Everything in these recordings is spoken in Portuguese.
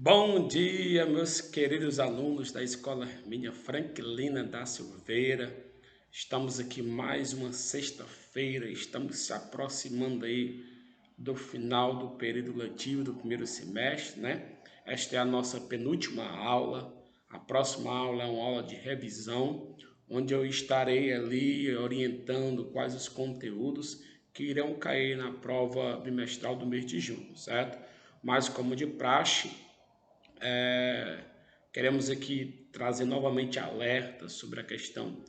Bom dia, meus queridos alunos da Escola Hermínia Franklina da Silveira. Estamos aqui mais uma sexta-feira, estamos se aproximando aí do final do período letivo do primeiro semestre, né? Esta é a nossa penúltima aula. A próxima aula é uma aula de revisão, onde eu estarei ali orientando quais os conteúdos que irão cair na prova bimestral do mês de junho, certo? Mas como de praxe, queremos aqui trazer novamente alerta sobre a questão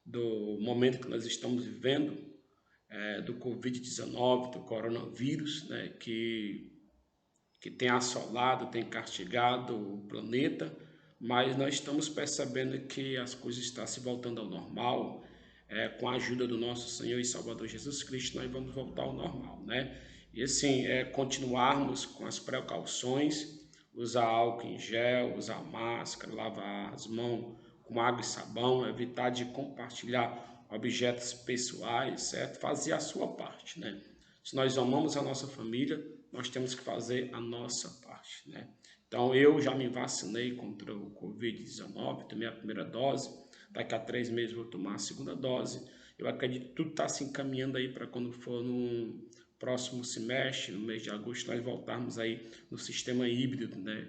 do momento que nós estamos vivendo, do Covid-19, do coronavírus, né, que tem assolado, tem castigado o planeta, mas nós estamos percebendo que as coisas estão se voltando ao normal. Com a ajuda do nosso Senhor e Salvador Jesus Cristo, nós vamos voltar ao normal, né? E assim, continuarmos com as precauções, usar álcool em gel, usar máscara, lavar as mãos com água e sabão, evitar de compartilhar objetos pessoais, certo? Fazer a sua parte, né? Se nós amamos a nossa família, nós temos que fazer a nossa parte, né? Então, eu já me vacinei contra o Covid-19, tomei a primeira dose, daqui a 3 meses vou tomar a segunda dose. Eu acredito que tudo está se encaminhando aí para quando for no próximo semestre, no mês de agosto, nós voltarmos aí no sistema híbrido, né?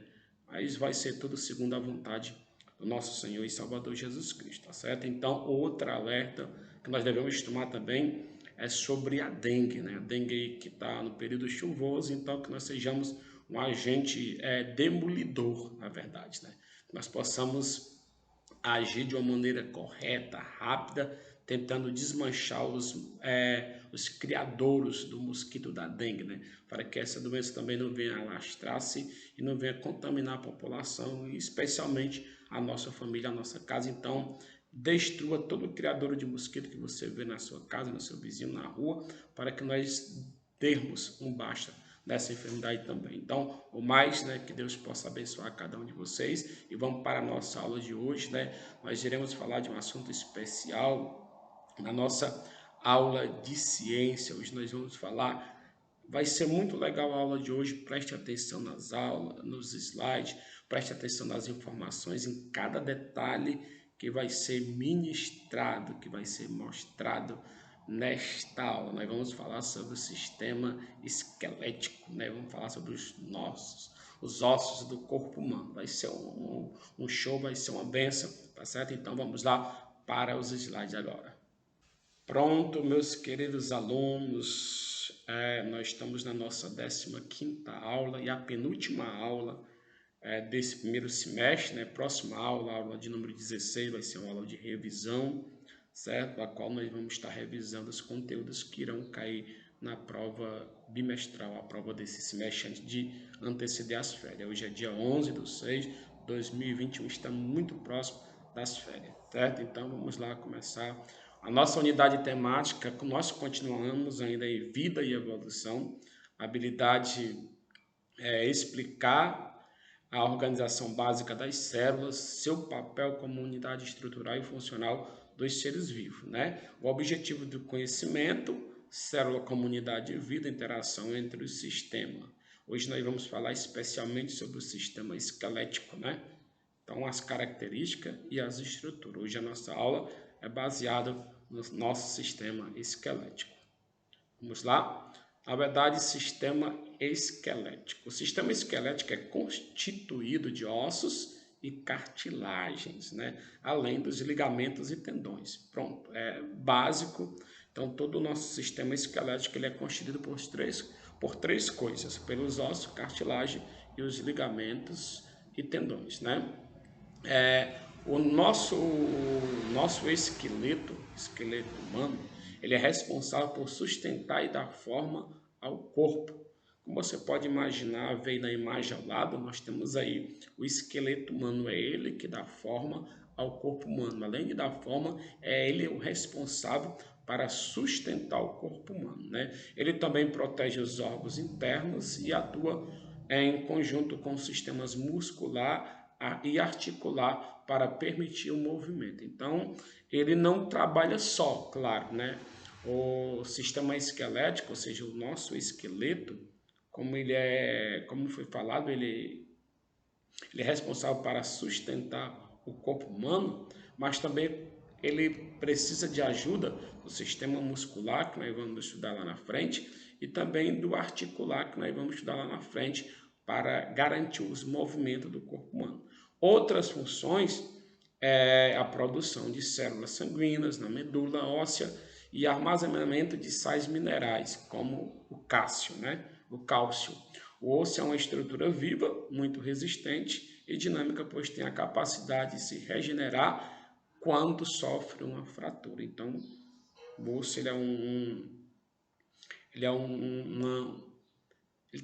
Mas vai ser tudo segundo a vontade do nosso Senhor e Salvador Jesus Cristo, tá certo? Então, outra alerta que nós devemos tomar também é sobre a dengue, né? A dengue que está no período chuvoso, então que nós sejamos um agente demolidor, na verdade, né? Que nós possamos agir de uma maneira correta, rápida, tentando desmanchar os criadouros do mosquito da dengue, né? Para que essa doença também não venha alastrar-se e não venha contaminar a população, e especialmente a nossa família, a nossa casa. Então, destrua todo o criadouro de mosquito que você vê na sua casa, no seu vizinho, na rua, para que nós termos um basta dessa enfermidade também. Então, o mais, né, que Deus possa abençoar cada um de vocês. E vamos para a nossa aula de hoje, né? Nós iremos falar de um assunto especial na nossa aula de ciência. Hoje nós vamos falar. Vai ser muito legal a aula de hoje. Preste atenção nas aulas, nos slides, preste atenção nas informações, em cada detalhe que vai ser ministrado, que vai ser mostrado nesta aula. Nós vamos falar sobre o sistema esquelético, né? Vamos falar sobre os ossos do corpo humano. Vai ser um show, vai ser uma benção, tá certo? Então vamos lá para os slides agora. Pronto, meus queridos alunos, nós estamos na nossa 15ª aula e a penúltima aula desse primeiro semestre, né? Próxima aula, a aula de número 16, vai ser uma aula de revisão, certo? A qual nós vamos estar revisando os conteúdos que irão cair na prova bimestral, a prova desse semestre antes de anteceder as férias. Hoje é dia 11/6/2021, está muito próximo das férias, certo? Então vamos lá começar a nossa unidade temática. Nós continuamos ainda em vida e evolução. A habilidade é explicar a organização básica das células, seu papel como unidade estrutural e funcional dos seres vivos, né? O objetivo do conhecimento, célula como unidade de vida, interação entre os sistemas. Hoje nós vamos falar especialmente sobre o sistema esquelético, né? Então, as características e as estruturas. Hoje a nossa aula é baseada no nosso sistema esquelético. Vamos lá? Na verdade, sistema esquelético. O sistema esquelético é constituído de ossos e cartilagens, né? Além dos ligamentos e tendões. Pronto, é básico. Então, todo o nosso sistema esquelético ele é constituído por três coisas: pelos ossos, cartilagem e os ligamentos e tendões, né? O nosso esqueleto humano, ele é responsável por sustentar e dar forma ao corpo. Como você pode imaginar, veio na imagem ao lado, nós temos aí o esqueleto humano, é ele que dá forma ao corpo humano. Além de dar forma, é ele o responsável para sustentar o corpo humano, né? Ele também protege os órgãos internos e atua em conjunto com os sistemas muscular e articular para permitir o movimento. Então, ele não trabalha só, claro, né? O sistema esquelético, ou seja, o nosso esqueleto, como foi falado, ele ele é responsável para sustentar o corpo humano, mas também ele precisa de ajuda do sistema muscular, que nós vamos estudar lá na frente, e também do articular, que nós vamos estudar lá na frente, para garantir os movimentos do corpo humano. Outras funções é a produção de células sanguíneas na medula óssea e armazenamento de sais minerais, como o cálcio, né? O cálcio. O osso é uma estrutura viva, muito resistente e dinâmica, pois tem a capacidade de se regenerar quando sofre uma fratura. Então, o osso ele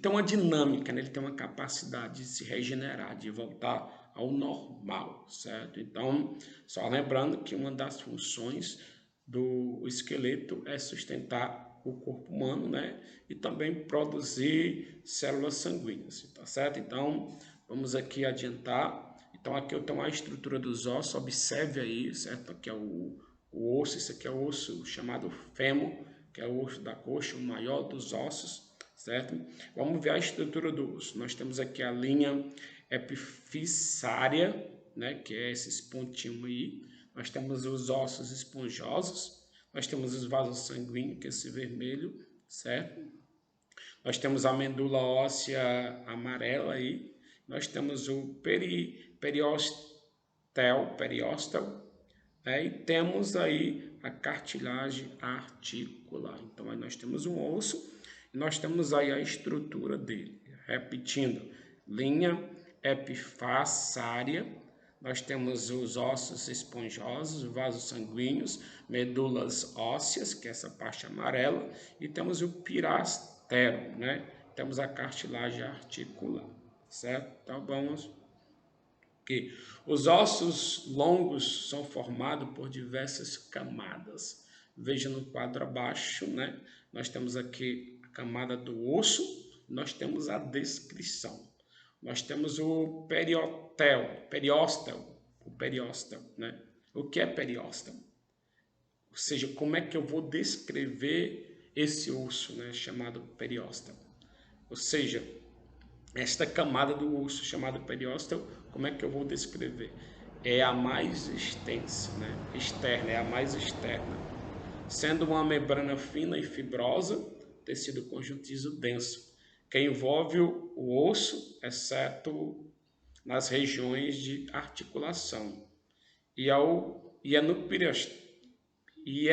tem uma dinâmica, né? Ele tem uma capacidade de se regenerar, de voltar ao normal, certo? Então, só lembrando que uma das funções do esqueleto é sustentar o corpo humano, né? E também produzir células sanguíneas, tá certo? Então, vamos aqui adiantar. Então, aqui eu tenho a estrutura dos ossos, observe aí, certo? Aqui é o osso, esse aqui é o osso chamado fêmur, que é o osso da coxa, o maior dos ossos, certo? Vamos ver a estrutura do osso. Nós temos aqui a linha epifissária, né, que é esses pontinhos aí. Nós temos os ossos esponjosos, nós temos os vasos sanguíneos, que é esse vermelho, certo? Nós temos a medula óssea amarela aí, nós temos o periósteo, né? E temos aí a cartilagem articular. Então, aí nós temos um osso e nós temos aí a estrutura dele. Repetindo, linha epifassária, nós temos os ossos esponjosos, vasos sanguíneos, medulas ósseas, que é essa parte amarela, e temos o pirastero, né? Temos a cartilagem articular, certo? Então, vamos que os ossos longos são formados por diversas camadas. Veja no quadro abaixo, né? Nós temos aqui a camada do osso, nós temos a descrição. Nós temos o periósteo, né? O que é periósteo? Ou seja, como é que eu vou descrever esse osso, né, chamado periósteo? Ou seja, esta camada do osso chamada periósteo, como é que eu vou descrever? É a mais extensa, né? Externa, é a mais externa. Sendo uma membrana fina e fibrosa, tecido conjuntivo denso, que envolve o osso, exceto nas regiões de articulação. E é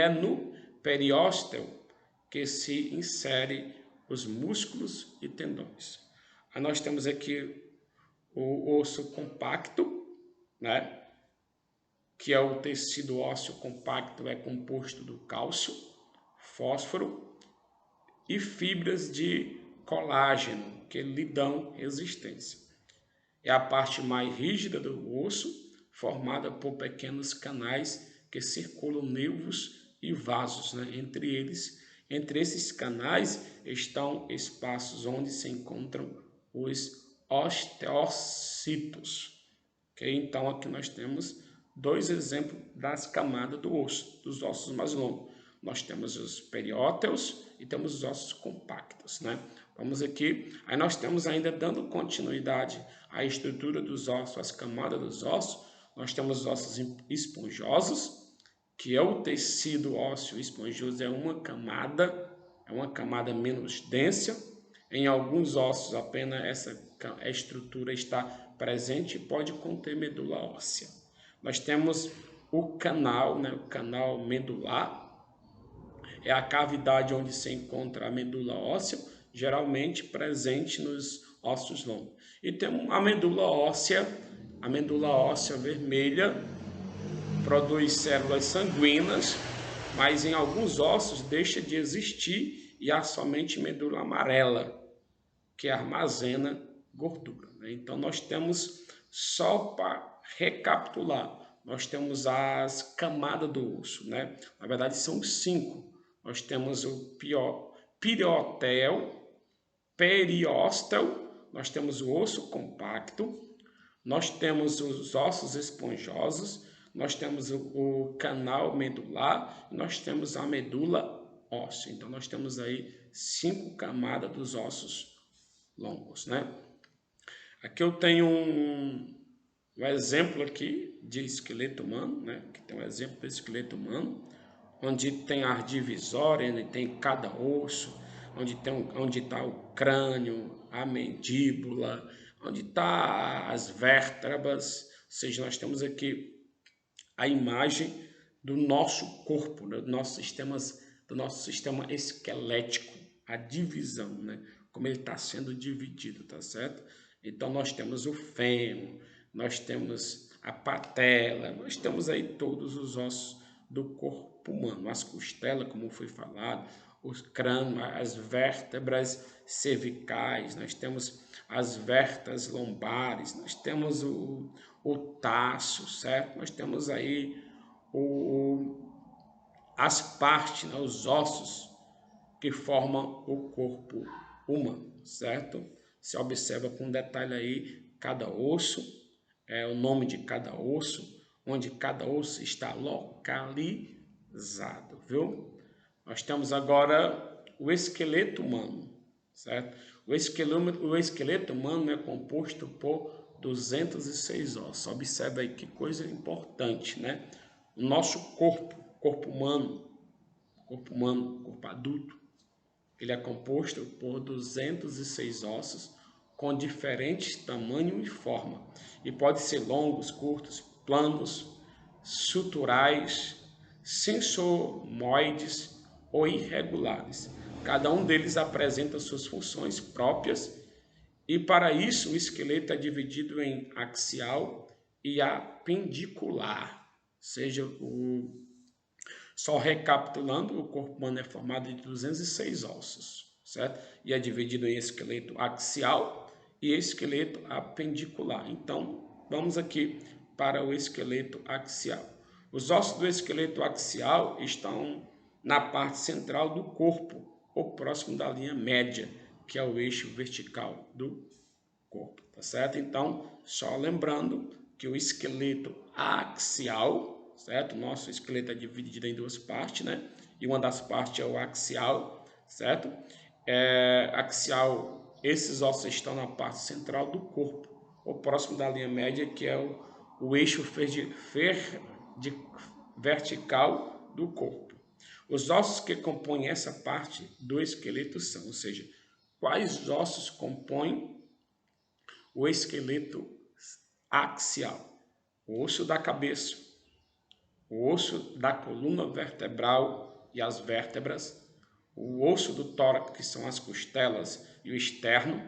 no periósteo que se insere os músculos e tendões. Aí nós temos aqui o osso compacto, né? Que é o tecido ósseo compacto, é composto do cálcio, fósforo e fibras de colágeno, que lhe dão resistência. É a parte mais rígida do osso, formada por pequenos canais que circulam nervos e vasos, né? Entre esses canais estão espaços onde se encontram os osteocitos. Okay? Então, aqui nós temos dois exemplos das camadas do osso, dos ossos mais longos. Nós temos os periósteos e temos os ossos compactos, né? Vamos aqui, aí nós temos ainda dando continuidade à estrutura dos ossos, às camadas dos ossos, nós temos os ossos esponjosos, que é o tecido ósseo esponjoso, é uma camada menos densa. Em alguns ossos apenas essa estrutura está presente e pode conter medula óssea. Nós temos o canal, né? O canal medular, é a cavidade onde se encontra a medula óssea, geralmente presente nos ossos longos. E temos a medula óssea vermelha, produz células sanguíneas, mas em alguns ossos deixa de existir e há somente medula amarela, que armazena gordura. Então nós temos, só para recapitular, nós temos as camadas do osso, né? Na verdade são 5. Nós temos o periósteo, nós temos o osso compacto, nós temos os ossos esponjosos, nós temos o canal medular, nós temos a medula óssea. Então nós temos aí 5 camadas dos ossos longos, né? Aqui eu tenho um exemplo aqui de esqueleto humano, né? Que tem um exemplo de esqueleto humano, onde tem a divisória, onde tem cada osso, onde está o crânio, a mandíbula, onde está as vértebras. Ou seja, nós temos aqui a imagem do nosso corpo, né? Do nosso sistema esquelético, a divisão, né? Como ele está sendo dividido, tá certo? Então nós temos o fêmur, nós temos a patela, nós temos aí todos os ossos do corpo humano, as costelas, como foi falado, os crânios, as vértebras cervicais, nós temos as vértebras lombares, nós temos o taço, certo? Nós temos aí as partes, né, os ossos que formam o corpo humano, certo? Se observa com detalhe aí cada osso, o nome de cada osso, onde cada osso está localizado, viu? Nós temos agora o esqueleto humano, certo? O esqueleto humano é composto por 206 ossos. Observe aí que coisa importante, né? O nosso corpo humano, corpo adulto, ele é composto por 206 ossos com diferentes tamanhos e forma. E pode ser longos, curtos, planos, suturais, sensomoides ou irregulares. Cada um deles apresenta suas funções próprias e para isso o esqueleto é dividido em axial e apendicular. Seja, só recapitulando, o corpo humano é formado de 206 ossos, certo? E é dividido em esqueleto axial e esqueleto apendicular. Então, vamos aqui para o esqueleto axial. Os ossos do esqueleto axial estão na parte central do corpo, ou próximo da linha média, que é o eixo vertical do corpo, tá certo? Então, só lembrando que o esqueleto axial, certo? Nosso esqueleto é dividido em duas partes, né? E uma das partes é o axial, certo? Axial, esses ossos estão na parte central do corpo, ou próximo da linha média, que é o eixo vertical do corpo. Os ossos que compõem essa parte do esqueleto são, ou seja, quais ossos compõem o esqueleto axial? O osso da cabeça, o osso da coluna vertebral e as vértebras, o osso do tórax, que são as costelas e o externo,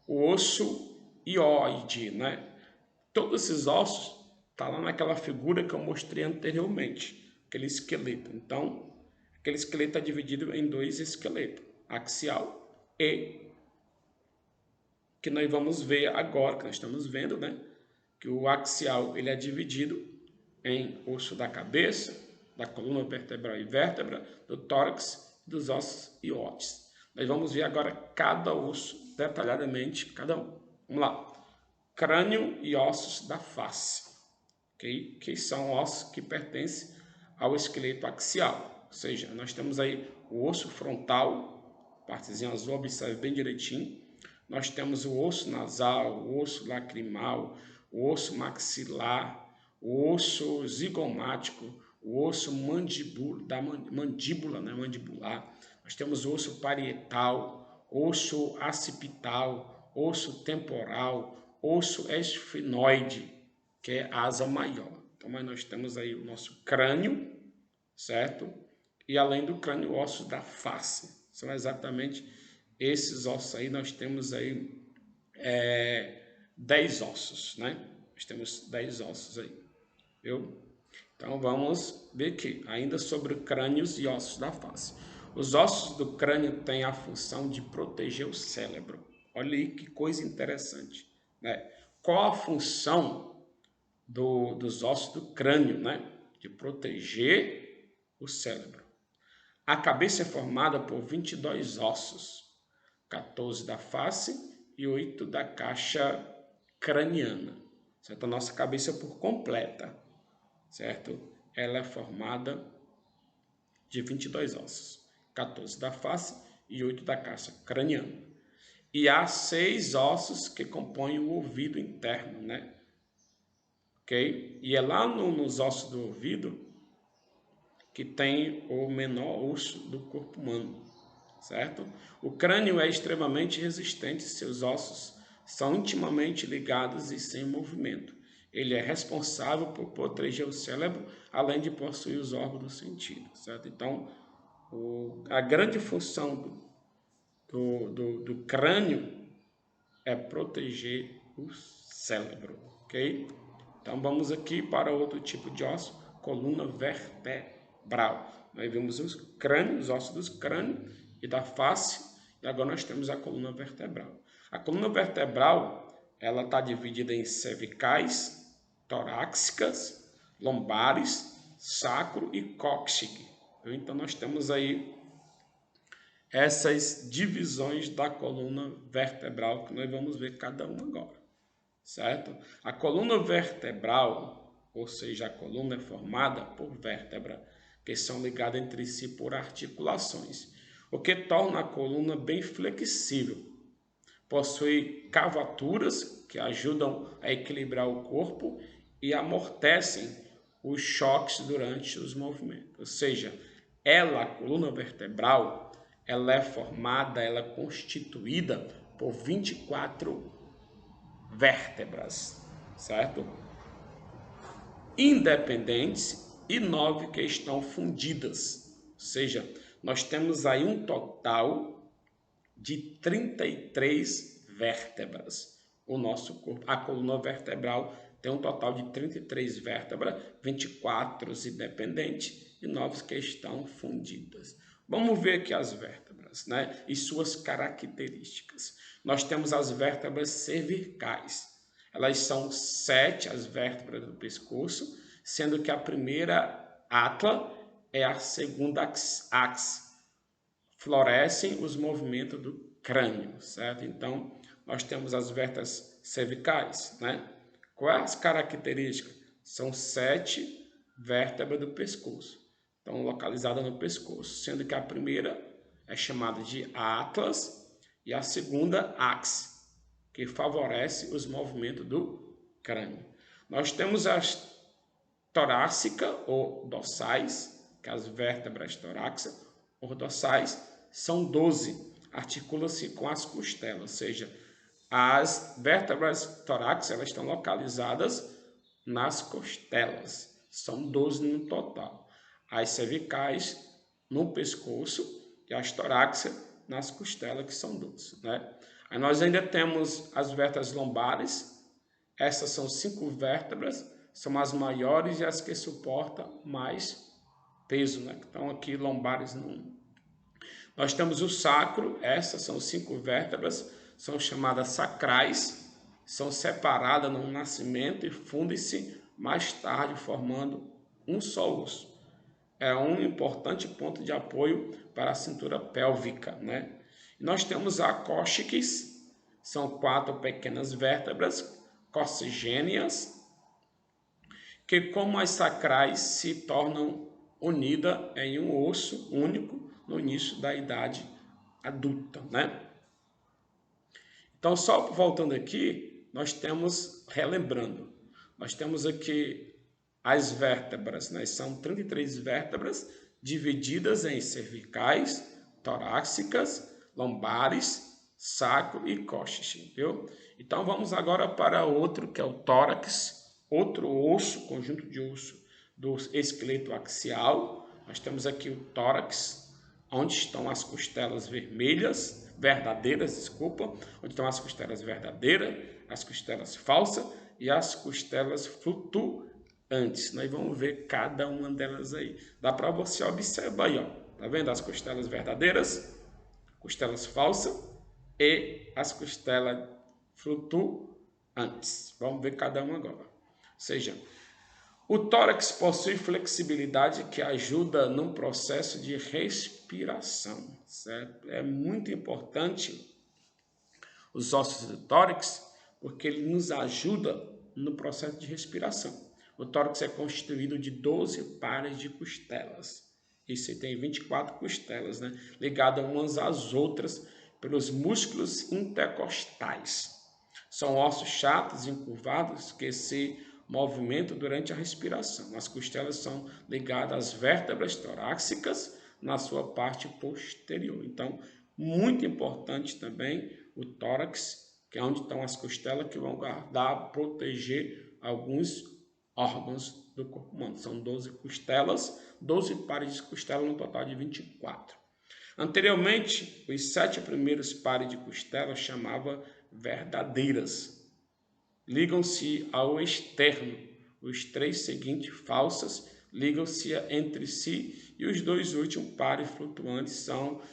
o osso hioide, né? Todos esses ossos estão lá naquela figura que eu mostrei anteriormente, aquele esqueleto. Então, aquele esqueleto é dividido em dois esqueletos, axial e que nós vamos ver agora, que nós estamos vendo, né? Que o axial ele é dividido em osso da cabeça, da coluna vertebral e vértebra, do tórax e dos ossos hioides. Nós vamos ver agora cada osso detalhadamente, cada um. Vamos lá. Crânio e ossos da face, okay? Que são ossos que pertencem ao esqueleto axial. Ou seja, nós temos aí o osso frontal, partezinha azul, observe bem direitinho. Nós temos o osso nasal, o osso lacrimal, o osso maxilar, o osso zigomático, o osso da mandíbula, né, mandibular. Nós temos o osso parietal, osso accipital, osso temporal, osso esfenoide, que é a asa maior. Então, nós temos aí o nosso crânio, certo? E além do crânio, ossos da face. São exatamente esses ossos aí. Nós temos aí 10 ossos, né? Nós temos 10 ossos aí, viu? Então vamos ver aqui, ainda sobre crânios e ossos da face. Os ossos do crânio têm a função de proteger o cérebro. Olha aí que coisa interessante, né? Qual a função dos ossos do crânio, né? De proteger o cérebro. A cabeça é formada por 22 ossos, 14 da face e 8 da caixa craniana, certo? A nossa cabeça por completa, certo? Ela é formada de 22 ossos, 14 da face e 8 da caixa craniana. E há 6 ossos que compõem o ouvido interno, né? Ok? E é lá nos ossos do ouvido que tem o menor osso do corpo humano, certo? O crânio é extremamente resistente, seus ossos são intimamente ligados e sem movimento. Ele é responsável por proteger o cérebro, além de possuir os órgãos do sentido, certo? Então, a grande função do crânio é proteger o cérebro, ok? Então vamos aqui para outro tipo de osso, coluna vertebral. Nós vimos os crânios, os ossos dos crânios e da face, e agora nós temos a coluna vertebral. A coluna vertebral, ela está dividida em cervicais, torácicas, lombares, sacro e cóccige. Então nós temos aí essas divisões da coluna vertebral que nós vamos ver cada uma agora, certo? A coluna vertebral, ou seja, a coluna é formada por vértebras que são ligadas entre si por articulações, o que torna a coluna bem flexível. Possui cavaturas que ajudam a equilibrar o corpo e amortecem os choques durante os movimentos. Ou seja, a coluna vertebral, ela é formada, ela é constituída por 24 vértebras, certo? Independentes e 9 que estão fundidas. Ou seja, nós temos aí um total de 33 vértebras. O nosso corpo, a coluna vertebral tem um total de 33 vértebras, 24 independentes e 9 que estão fundidas. Vamos ver aqui as vértebras, né? E suas características. Nós temos as vértebras cervicais. Elas são 7 as vértebras do pescoço, sendo que a primeira átla é a segunda axe. Florescem os movimentos do crânio, certo? Então, nós temos as vértebras cervicais, né? Quais as características? São 7 vértebras do pescoço, estão localizadas no pescoço, sendo que a primeira é chamada de atlas e a segunda axe, que favorece os movimentos do crânio. Nós temos as torácica ou dorsais, que as vértebras torácicas ou dorsais são 12, articula-se com as costelas, ou seja, as vértebras torácicas elas estão localizadas nas costelas, são 12 no total. As cervicais no pescoço e as torácicas nas costelas, que são 12, né? Aí nós ainda temos as vértebras lombares, essas são 5 vértebras, são as maiores e as que suportam mais peso, né? Então aqui lombares não. Nós temos o sacro, essas são 5 vértebras, são chamadas sacrais, são separadas no nascimento e fundem-se mais tarde formando um só osso. É um importante ponto de apoio para a cintura pélvica, né? E nós temos a cóccix, são 4 pequenas vértebras coccigêneas, que como as sacrais se tornam unidas em um osso único no início da idade adulta, né? Então, só voltando aqui, nós temos, relembrando, nós temos aqui as vértebras, né? São 33 vértebras divididas em cervicais, torácicas, lombares, sacro e cóccige, viu? Então, vamos agora para outro, que é o tórax, outro osso, conjunto de osso do esqueleto axial. Nós temos aqui o tórax, onde estão as costelas verdadeiras, onde estão as costelas verdadeiras, as costelas falsas e as costelas flutuantes. Nós vamos ver cada uma delas aí. Dá para você observar aí, ó. Tá vendo as costelas verdadeiras, costelas falsas e as costelas flutuantes. Vamos ver cada uma agora. Ou seja, o tórax possui flexibilidade que ajuda no processo de respiração, certo? É muito importante os ossos do tórax porque ele nos ajuda no processo de respiração. O tórax é constituído de 12 pares de costelas. Isso tem 24 costelas, né? Ligadas umas às outras pelos músculos intercostais. São ossos chatos e encurvados que se movimentam durante a respiração. As costelas são ligadas às vértebras torácicas na sua parte posterior. Então, muito importante também o tórax, que é onde estão as costelas que vão guardar, proteger alguns órgãos do corpo humano. São 12 costelas, 12 pares de costela, no total de 24. Anteriormente, os 7 primeiros pares de costelas chamava verdadeiras. Ligam-se ao externo. Os 3 seguintes, falsas, ligam-se entre si e os 2 últimos pares flutuantes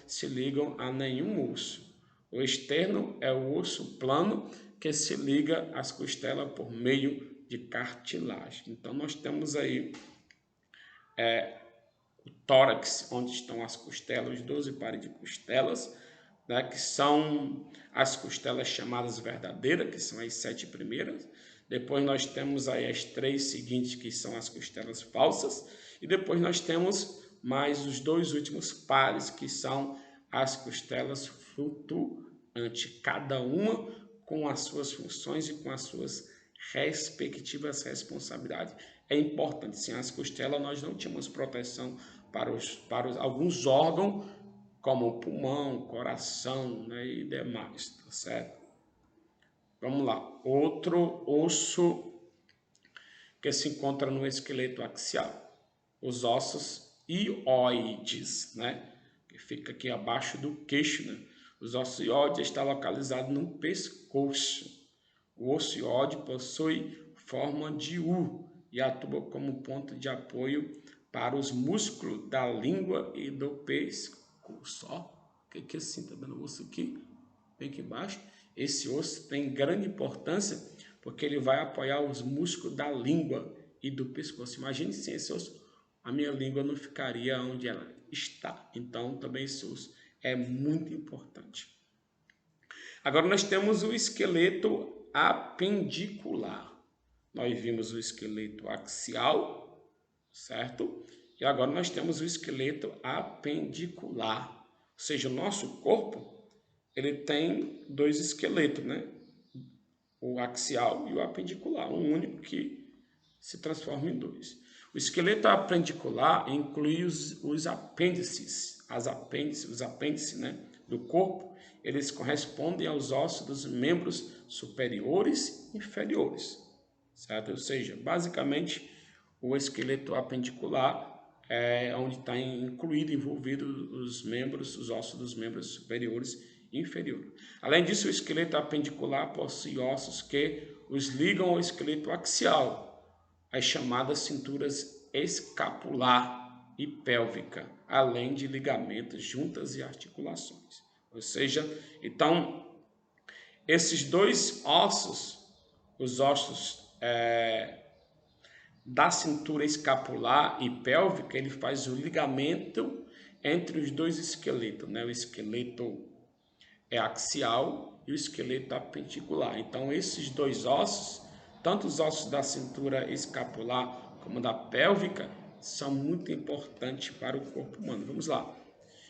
se ligam a nenhum osso. O externo é o osso plano que se liga às costelas por meio de cartilagem. Então, nós temos aí o tórax, onde estão as costelas, os 12 pares de costelas, né, que são as costelas chamadas verdadeiras, que são as 7 primeiras. Depois nós temos aí as 3 seguintes, que são as costelas falsas. E depois nós temos mais os 2 últimos pares, que são as costelas flutuantes, cada uma com as suas funções e com as suas respectivas responsabilidades. É importante, sem as costelas nós não tínhamos proteção para alguns órgãos, como o pulmão, coração, né, e demais, tá certo? Vamos lá. Outro osso que se encontra no esqueleto axial, os ossos hioides, né, que fica aqui abaixo do queixo, né? Os ossos hioides estão localizados no pescoço. O osso hioide possui forma de U e atua como ponto de apoio para os músculos da língua e do pescoço. Ó, o que é assim? Tá vendo o osso aqui? Bem aqui embaixo. Esse osso tem grande importância porque ele vai apoiar os músculos da língua e do pescoço. Imagine sem esse osso, a minha língua não ficaria onde ela está. Então, também esse osso é muito importante. Agora, nós temos o esqueleto apendicular. Nós vimos o esqueleto axial, certo? E agora nós temos o esqueleto apendicular. Ou seja, o nosso corpo, ele tem 2 esqueletos, né? O axial e o apendicular, um único que se transforma em 2. O esqueleto apendicular inclui os apêndices, os apêndices, né, do corpo. Eles correspondem aos ossos dos membros superiores e inferiores, certo? Ou seja, basicamente, o esqueleto apendicular é onde está envolvido os ossos dos membros superiores e inferiores. Além disso, o esqueleto apendicular possui ossos que os ligam ao esqueleto axial, as chamadas cinturas escapular e pélvica, além de ligamentos, juntas e articulações. Ou seja, então, esses 2 ossos, os ossos da cintura escapular e pélvica, ele faz o ligamento entre os 2 esqueletos, né? O esqueleto axial e o esqueleto apendicular. Então, esses 2 ossos, tanto os ossos da cintura escapular como da pélvica, são muito importantes para o corpo humano. Vamos lá.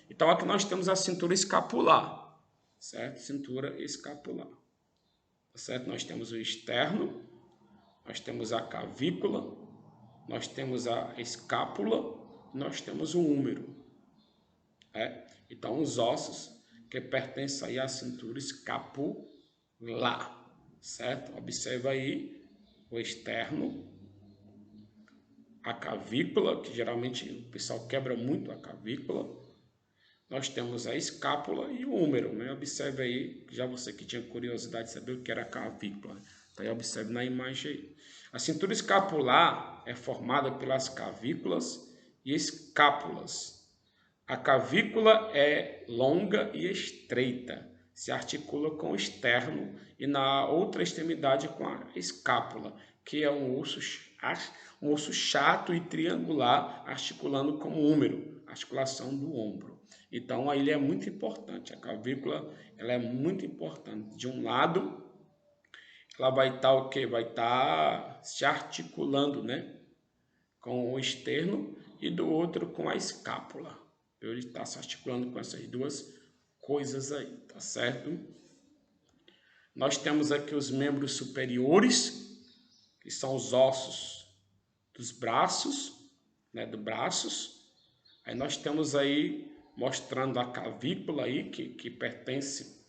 Então, aqui nós temos a cintura escapular, certo? Cintura escapular, certo? Nós temos o externo, nós temos a cavícula, nós temos a escápula, nós temos o húmero. Então, os ossos que pertencem aí à cintura escapular, certo? Observa aí o externo, a cavícula, que geralmente o pessoal quebra muito a cavícula. Nós temos a escápula e o húmero, né? Observe aí, já você que tinha curiosidade de saber o que era a cavícula. Então, aí observe na imagem aí. A cintura escapular é formada pelas cavículas e escápulas. A cavícula é longa e estreita, se articula com o externo e na outra extremidade com a escápula, que é um osso chato e triangular, articulando com o húmero, articulação do ombro. Então, aí ele é muito importante. A cavícula, ela é muito importante. De um lado, ela vai estar o quê? Vai estar se articulando, né, com o externo e do outro com a escápula. Ele está se articulando com essas 2 coisas aí, tá certo? Nós temos aqui os membros superiores, que são os ossos dos braços, né, do braços. Aí nós temos aí, mostrando a clavícula aí, que pertence,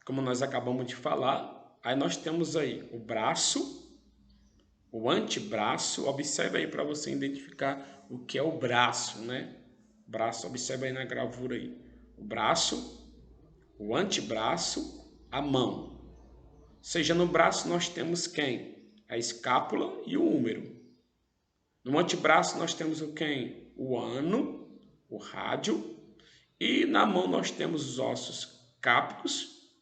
como nós acabamos de falar. Aí nós temos aí o braço, o antebraço. Observe aí para você identificar o que é o braço, né? Braço, observe aí na gravura aí. O braço, o antebraço, a mão. Ou seja, no braço nós temos quem? A escápula e o húmero. No antebraço nós temos o quem? O ano, o rádio. E na mão nós temos os ossos cápicos,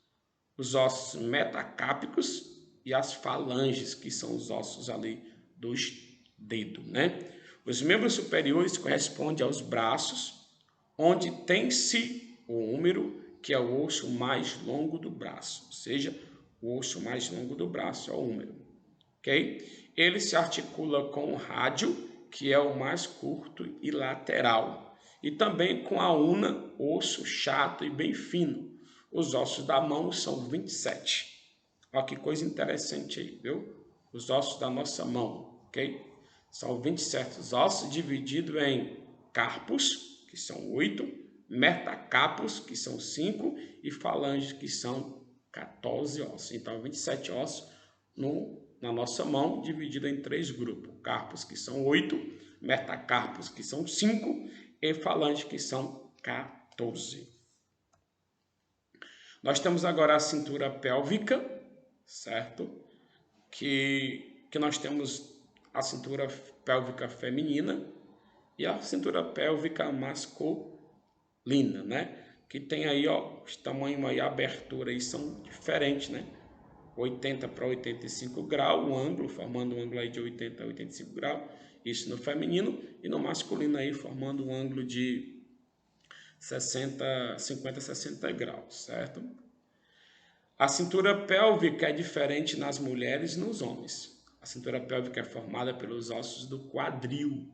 os ossos metacápicos e as falanges, que são os ossos ali dos dedos, né? Os membros superiores correspondem aos braços, onde tem-se o húmero, que é o osso mais longo do braço, ou seja, o osso mais longo do braço é o húmero, ok? Ele se articula com o rádio, que é o mais curto e lateral, e também com a una, osso chato e bem fino. Os ossos da mão são 27. Olha que coisa interessante aí, viu? Os ossos da nossa mão, ok? São 27 ossos divididos em carpos, que são 8, metacarpos, que são 5, e falanges, que são 14 ossos. Então, 27 ossos na nossa mão, dividido em 3 grupos. Carpos, que são 8, metacarpos, que são 5, e falanges, que são 14. Nós temos agora a cintura pélvica, certo? Que nós temos a cintura pélvica feminina e a cintura pélvica masculina, né? Que tem aí, ó, os tamanhos aí, a abertura aí são diferentes, né? 80 para 85 graus, o ângulo, formando um ângulo aí de 80 a 85 graus, isso no feminino, e no masculino aí formando um ângulo de 50 a 60 graus, certo? A cintura pélvica é diferente nas mulheres e nos homens. A cintura pélvica é formada pelos ossos do quadril,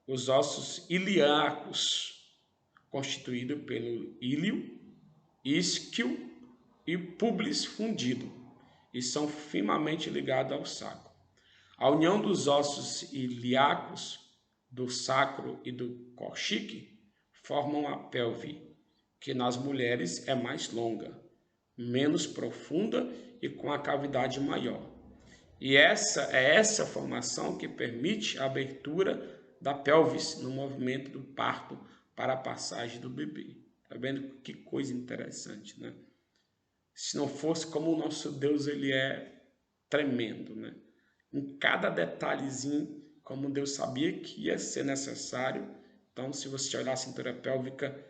os ossos ilíacos, constituído pelo íleo, isquio e púbis fundido, e são firmemente ligados ao sacro. A união dos ossos ilíacos, do sacro e do coxique, formam a pelve, que nas mulheres é mais longa, menos profunda e com a cavidade maior. E essa formação que permite a abertura da pelvis no movimento do parto para a passagem do bebê. Tá vendo que coisa interessante, né? Se não fosse como o nosso Deus, ele é tremendo, né? Em cada detalhezinho, como Deus sabia que ia ser necessário. Então, se você olhar a cintura pélvica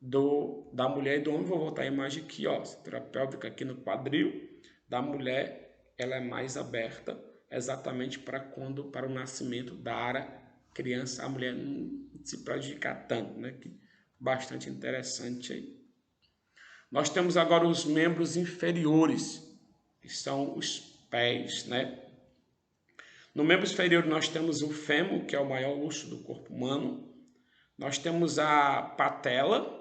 da mulher e do homem, vou voltar a imagem aqui, ó, cintura pélvica aqui no quadril da mulher, ela é mais aberta, exatamente para o nascimento da criança, a mulher não se prejudicar tanto, né? Que bastante interessante aí. Nós temos agora os membros inferiores, que são os pés, né? No membro inferior nós temos o fêmur, que é o maior osso do corpo humano. Nós temos a patela,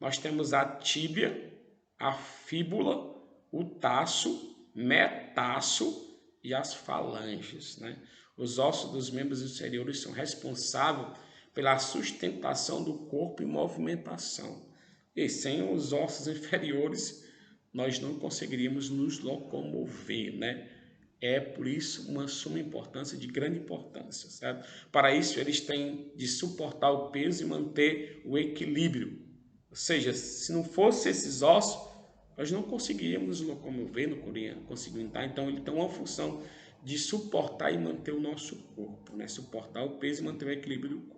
nós temos a tíbia, a fíbula, o taço, metaço e as falanges, né? Os ossos dos membros inferiores são responsáveis pela sustentação do corpo e movimentação. E sem os ossos inferiores, nós não conseguiríamos nos locomover, né? É por isso uma suma importância, de grande importância, certo? Para isso, eles têm de suportar o peso e manter o equilíbrio. Ou seja, se não fosse esses ossos, nós não conseguiríamos nos locomover, não conseguiríamos andar. Então, ele tem uma função de suportar e manter o nosso corpo, né? Suportar o peso e manter o equilíbrio do corpo.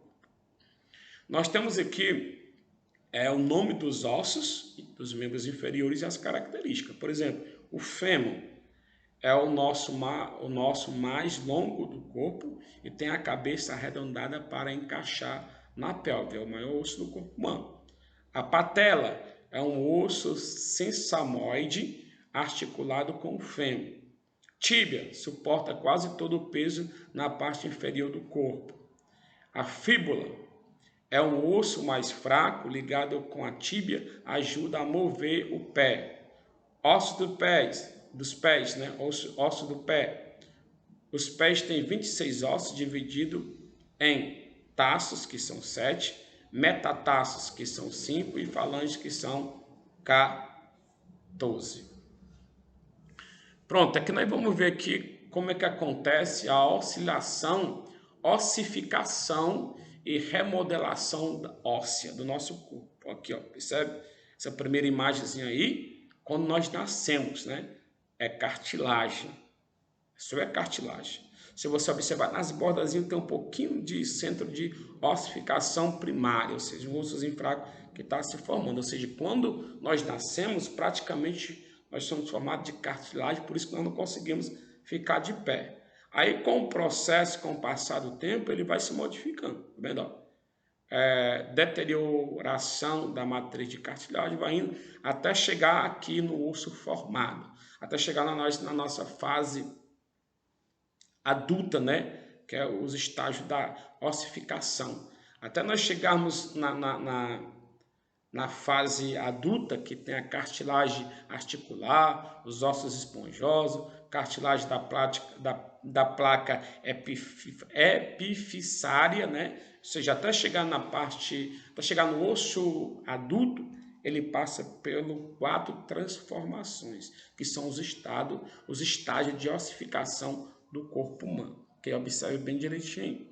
Nós temos aqui o nome dos ossos, dos membros inferiores e as características. Por exemplo, o fêmur é o nosso mais longo do corpo e tem a cabeça arredondada para encaixar na pelve, é o maior osso do corpo humano. A patela é um osso sesamoide articulado com o fêmur. Tíbia suporta quase todo o peso na parte inferior do corpo. A fíbula É um osso mais fraco ligado com a tíbia, ajuda a mover o pé. Osso dos pés, né? Osso do pé. Os pés têm 26 ossos divididos em taços, que são 7, metatarsos, que são 5, e falanges, que são 14. Pronto, aqui nós vamos ver aqui como é que acontece a oscilação, ossificação e remodelação óssea do nosso corpo. Aqui, ó, percebe? Essa primeira imagenzinha aí, quando nós nascemos, né? É cartilagem. Isso é cartilagem. Se você observar nas bordazinhas, tem um pouquinho de centro de ossificação primária, ou seja, um ossozinho fraco que está se formando. Ou seja, quando nós nascemos, praticamente nós somos formados de cartilagem, por isso que nós não conseguimos ficar de pé. Aí, com o processo, com o passar do tempo, ele vai se modificando, tá vendo? Deterioração da matriz de cartilagem vai indo até chegar aqui no osso formado, até chegar na nossa fase adulta, né? Que é os estágios da ossificação. Até nós chegarmos na fase adulta, que tem a cartilagem articular, os ossos esponjosos, cartilagem da placa epifissária, né? Ou seja, até chegar até chegar no osso adulto, ele passa por 4 transformações, que são os estágios de ossificação do corpo humano, que observe bem direitinho.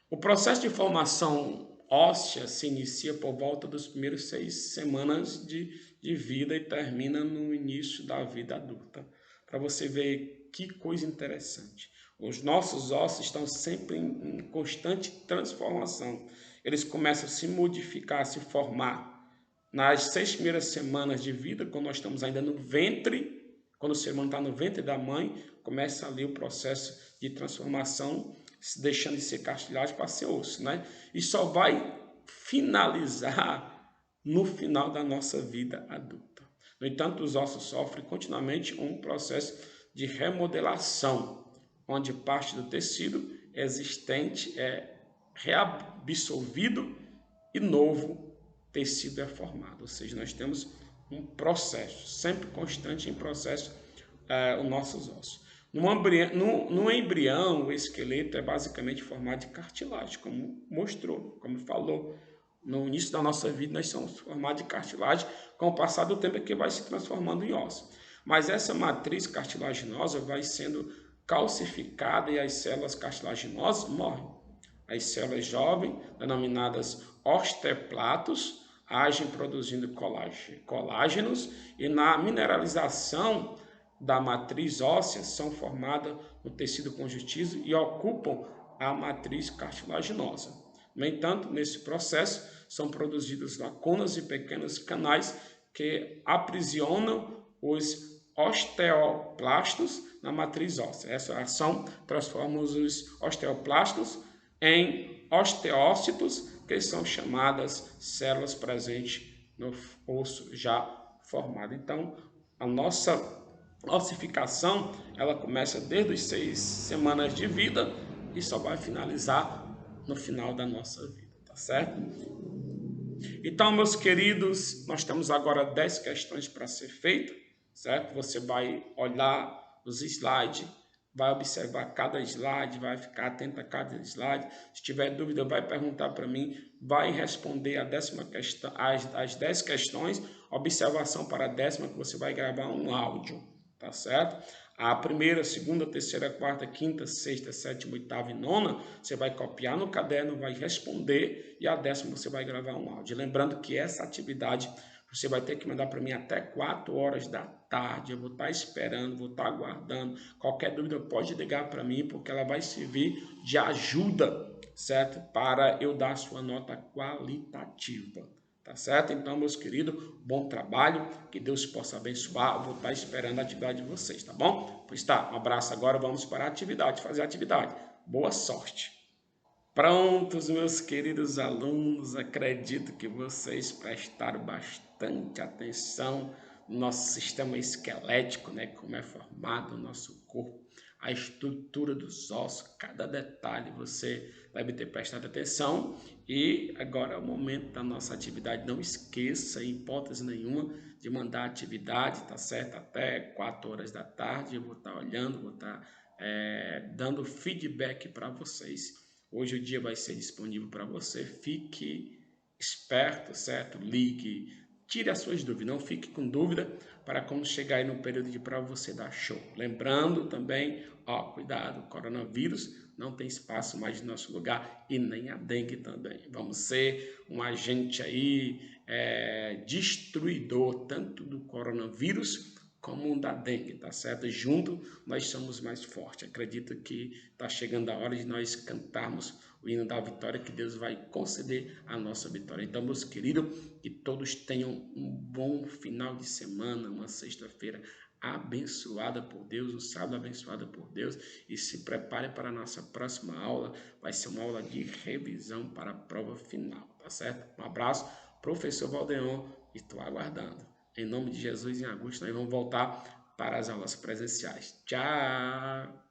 O processo de formação óssea se inicia por volta dos primeiros 6 semanas de vida e termina no início da vida adulta. Para você ver que coisa interessante. Os nossos ossos estão sempre em constante transformação. Eles começam a se modificar, a se formar nas 6 primeiras semanas de vida, quando nós estamos ainda no ventre. Quando o ser humano está no ventre da mãe, começa ali o processo de transformação, deixando de ser cartilagem para ser osso, né? E só vai finalizar no final da nossa vida adulta. No entanto, os ossos sofrem continuamente um processo de remodelação, onde parte do tecido existente é reabsorvido e novo tecido é formado. Ou seja, nós temos um processo, sempre constante em processo, os nossos ossos. No embrião, o esqueleto é basicamente formado de cartilagem, como mostrou, como falou. No início da nossa vida, nós somos formados de cartilagem, com o passar do tempo é que vai se transformando em osso. Mas essa matriz cartilaginosa vai sendo calcificada e as células cartilaginosas morrem. As células jovens, denominadas osteoclastos, agem produzindo colágenos e na mineralização da matriz óssea são formadas no tecido conjuntivo e ocupam a matriz cartilaginosa. No entanto, nesse processo são produzidas lacunas e pequenos canais que aprisionam os osteoclastos na matriz óssea. Essa ação transforma os osteoclastos em osteócitos, que são chamadas células presentes no osso já formado. Então, a nossa ossificação, ela começa desde as 6 semanas de vida e só vai finalizar no final da nossa vida, tá certo? Então, meus queridos, nós temos agora 10 questões para ser feitas, certo? Você vai olhar os slides, vai observar cada slide, vai ficar atento a cada slide. Se tiver dúvida, vai perguntar para mim, vai responder a 10ª questão, as 10 questões, observação para a 10ª, que você vai gravar um áudio, tá certo? A primeira, segunda, terceira, quarta, quinta, sexta, sétima, oitava e nona, você vai copiar no caderno, vai responder, e a 10ª você vai gravar um áudio. Lembrando que essa atividade você vai ter que mandar para mim até 4 horas da tarde. Eu vou estar esperando, vou estar aguardando. Qualquer dúvida pode ligar para mim, porque ela vai servir de ajuda, certo? Para eu dar a sua nota qualitativa. Tá certo? Então, meus queridos, bom trabalho, que Deus possa abençoar. Eu vou estar esperando a atividade de vocês, tá bom? Pois tá, um abraço agora, vamos para a atividade, fazer a atividade. Boa sorte! Prontos, meus queridos alunos, acredito que vocês prestaram bastante atenção nosso sistema esquelético, né? Como é formado o nosso corpo, a estrutura dos ossos, cada detalhe você deve ter prestado atenção. E agora é o momento da nossa atividade. Não esqueça, em hipótese nenhuma, de mandar a atividade, tá certo? Até 4 horas da tarde eu vou estar olhando, vou estar dando feedback para vocês. Hoje o dia vai ser disponível para você. Fique esperto, certo? Ligue, tire as suas dúvidas, não fique com dúvida para quando chegar aí no período de prova você dar show. Lembrando também, ó, cuidado, coronavírus não tem espaço mais no nosso lugar e nem a dengue também. Vamos ser um agente aí destruidor tanto do coronavírus como da dengue, tá certo? Junto nós somos mais fortes. Acredito que está chegando a hora de nós cantarmos o hino da vitória, que Deus vai conceder a nossa vitória. Então, meus queridos, que todos tenham um bom final de semana, uma sexta-feira abençoada por Deus, um sábado abençoado por Deus, e se prepare para a nossa próxima aula. Vai ser uma aula de revisão para a prova final, tá certo? Um abraço, professor Valdeon, estou aguardando. Em nome de Jesus, em agosto, nós vamos voltar para as aulas presenciais. Tchau!